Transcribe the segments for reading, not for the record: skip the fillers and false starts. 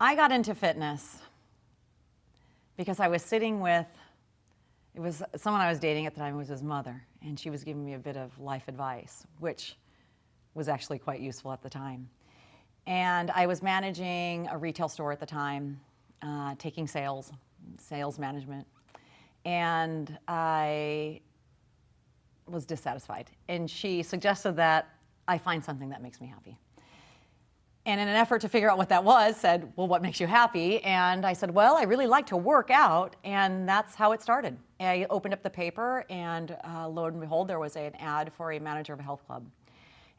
I got into fitness because I was sitting with, it was someone I was dating at the time, was his mother, and she was giving me a bit of life advice, which was actually quite useful at the time. And I was managing a retail store at the time, taking sales management, and I was dissatisfied. And she suggested that I find something that makes me happy. And in an effort to figure out what that was, said, well, what makes you happy? And I said, well, I really like to work out, and that's how it started. I opened up the paper, and lo and behold, there was an ad for a manager of a health club.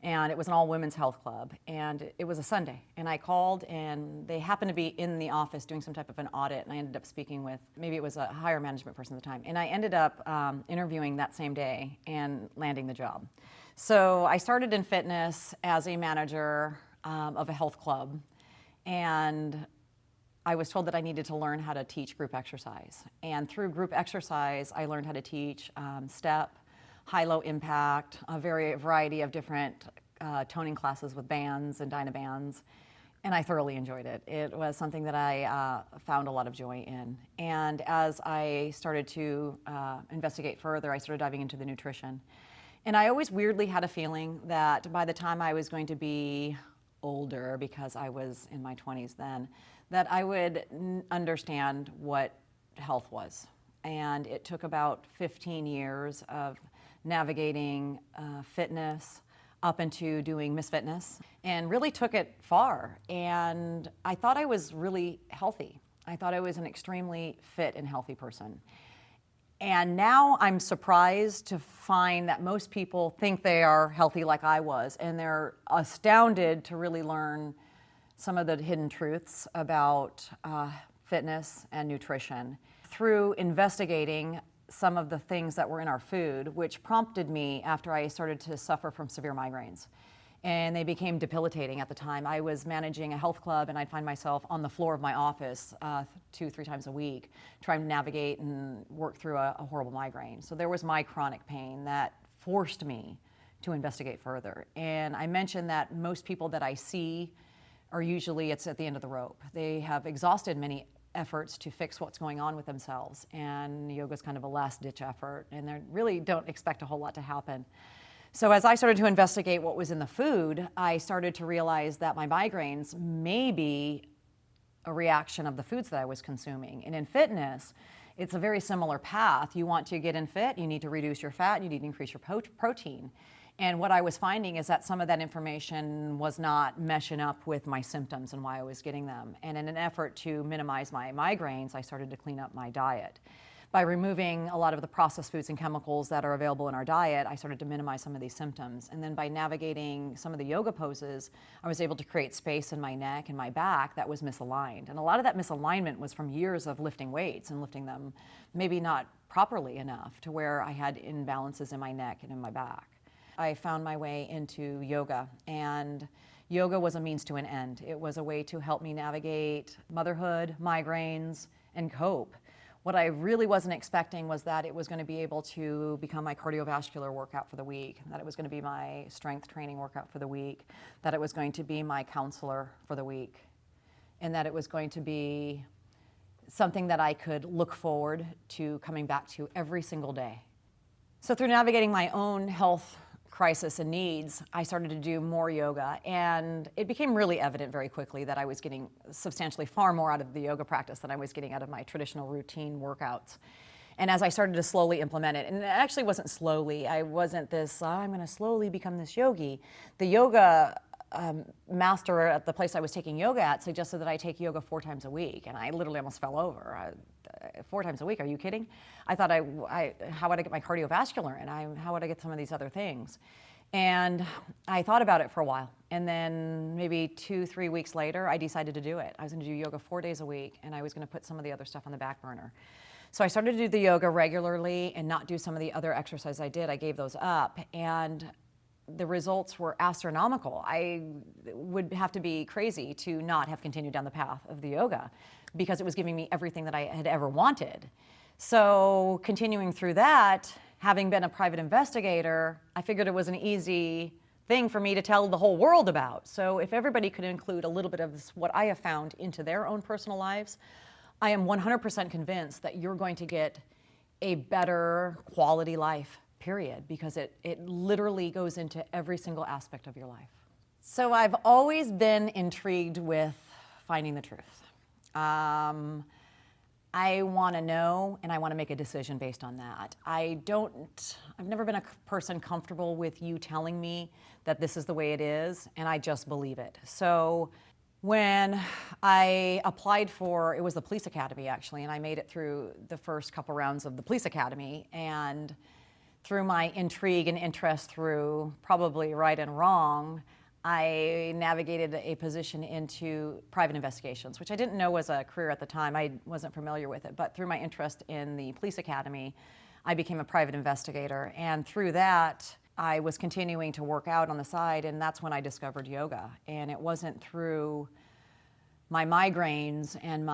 And it was an all-women's health club, and it was a Sunday. And I called, and they happened to be in the office doing some type of an audit, and I ended up speaking with, maybe it was a higher management person at the time, and I ended up interviewing that same day and landing the job. So I started in fitness as a manager of a health club, and I was told that I needed to learn how to teach group exercise. And through group exercise, I learned how to teach step, high-low impact, a variety of different toning classes with bands and dynabands, and I thoroughly enjoyed it. It was something that I found a lot of joy in. And as I started to investigate further, I started diving into the nutrition. And I always weirdly had a feeling that by the time I was going to be older, because I was in my 20s then, that I would understand what health was. And it took about 15 years of navigating fitness up into doing Miss Fitness, and really took it far. And I thought I was really healthy. I thought I was an extremely fit and healthy person. And now I'm surprised to find that most people think they are healthy like I was, and they're astounded to really learn some of the hidden truths about fitness and nutrition through investigating some of the things that were in our food, which prompted me after I started to suffer from severe migraines. And they became debilitating at the time. I was managing a health club, and I'd find myself on the floor of my office 2-3 times a week, trying to navigate and work through a horrible migraine. So there was my chronic pain that forced me to investigate further. And I mentioned that most people that I see are usually, it's at the end of the rope. They have exhausted many efforts to fix what's going on with themselves, and yoga is kind of a last-ditch effort, and they really don't expect a whole lot to happen. So as I started to investigate what was in the food, I started to realize that my migraines may be a reaction of the foods that I was consuming. And in fitness, it's a very similar path. You want to get in fit, you need to reduce your fat, you need to increase your protein. And what I was finding is that some of that information was not meshing up with my symptoms and why I was getting them. And in an effort to minimize my migraines, I started to clean up my diet. By removing a lot of the processed foods and chemicals that are available in our diet, I started to minimize some of these symptoms. And then by navigating some of the yoga poses, I was able to create space in my neck and my back that was misaligned. And a lot of that misalignment was from years of lifting weights and lifting them maybe not properly enough to where I had imbalances in my neck and in my back. I found my way into yoga, and yoga was a means to an end. It was a way to help me navigate motherhood, migraines, and cope. What I really wasn't expecting was that it was going to be able to become my cardiovascular workout for the week, that it was going to be my strength training workout for the week, that it was going to be my counselor for the week, and that it was going to be something that I could look forward to coming back to every single day. So through navigating my own health crisis and needs, I started to do more yoga, and it became really evident very quickly that I was getting substantially far more out of the yoga practice than I was getting out of my traditional routine workouts. And as I started to slowly implement it, and it actually wasn't slowly, I wasn't this, I'm going to slowly become this yogi. The yoga master at the place I was taking yoga at suggested that I take yoga 4 times a week, and I literally almost fell over. 4 times a week, are you kidding? I thought, how would I get my cardiovascular in? How would I get some of these other things? And I thought about it for a while, and then maybe 2-3 weeks later, I decided to do it. I was going to do yoga 4 days a week, and I was going to put some of the other stuff on the back burner. So I started to do the yoga regularly and not do some of the other exercises I did. I gave those up, and the results were astronomical. I would have to be crazy to not have continued down the path of the yoga because it was giving me everything that I had ever wanted. So continuing through that, having been a private investigator, I figured it was an easy thing for me to tell the whole world about. So if everybody could include a little bit of what I have found into their own personal lives, I am 100% convinced that you're going to get a better quality life, period, because it literally goes into every single aspect of your life. So I've always been intrigued with finding the truth. I want to know, and I want to make a decision based on that. I've never been a person comfortable with you telling me that this is the way it is, and I just believe it. So when I applied for, it was the police academy actually, and I made it through the first couple rounds of the police academy, and through my intrigue and interest through probably right and wrong, I navigated a position into private investigations, which I didn't know was a career at the time. I wasn't familiar with it, but through my interest in the police academy, I became a private investigator. And through that, I was continuing to work out on the side, and that's when I discovered yoga. And it wasn't through my migraines and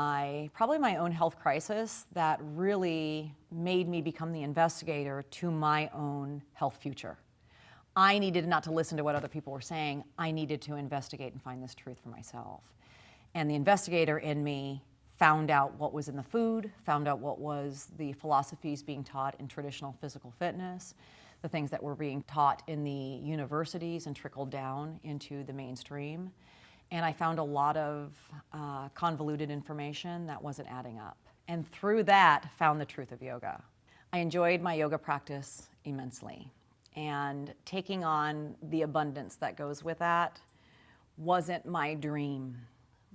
probably my own health crisis that really made me become the investigator to my own health future. I needed not to listen to what other people were saying. I needed to investigate and find this truth for myself. And the investigator in me found out what was in the food, found out what was the philosophies being taught in traditional physical fitness, the things that were being taught in the universities and trickled down into the mainstream. And I found a lot of convoluted information that wasn't adding up. And through that, found the truth of yoga. I enjoyed my yoga practice immensely. And taking on the abundance that goes with that wasn't my dream.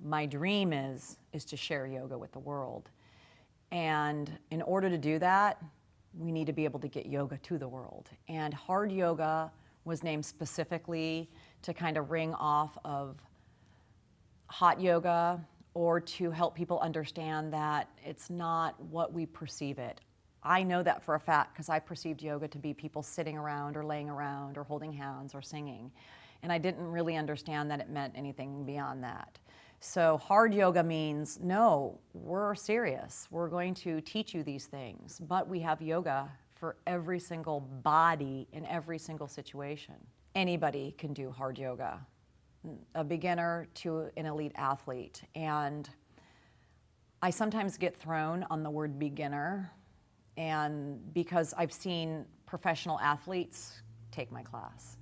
My dream is to share yoga with the world. And in order to do that, we need to be able to get yoga to the world. And hard yoga was named specifically to kind of ring off of hot yoga, or to help people understand that it's not what we perceive it. I know that for a fact because I perceived yoga to be people sitting around or laying around or holding hands or singing. And I didn't really understand that it meant anything beyond that. So hard yoga means, no, we're serious. We're going to teach you these things, but we have yoga for every single body in every single situation. Anybody can do hard yoga, a beginner to an elite athlete. And I sometimes get thrown on the word beginner, and because I've seen professional athletes take my class.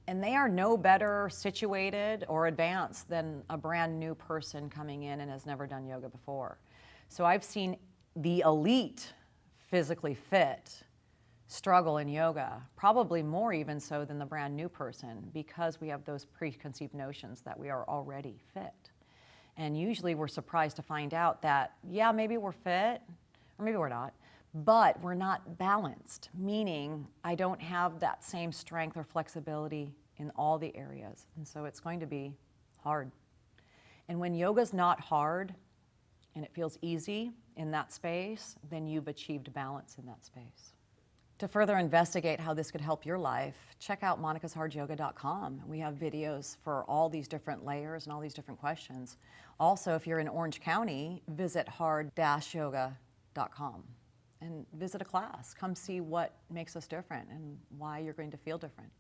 And they are no better situated or advanced than a brand new person coming in and has never done yoga before. So I've seen the elite, physically fit, struggle in yoga, probably more even so than the brand new person, because we have those preconceived notions that we are already fit. And usually we're surprised to find out that, yeah, maybe we're fit, or maybe we're not, but we're not balanced, meaning I don't have that same strength or flexibility in all the areas. And so it's going to be hard. And when yoga's not hard and it feels easy in that space, then you've achieved balance in that space. To further investigate how this could help your life, check out monicashardyoga.com. We have videos for all these different layers and all these different questions. Also, if you're in Orange County, visit hard-yoga.com. and visit a class. Come see what makes us different and why you're going to feel different.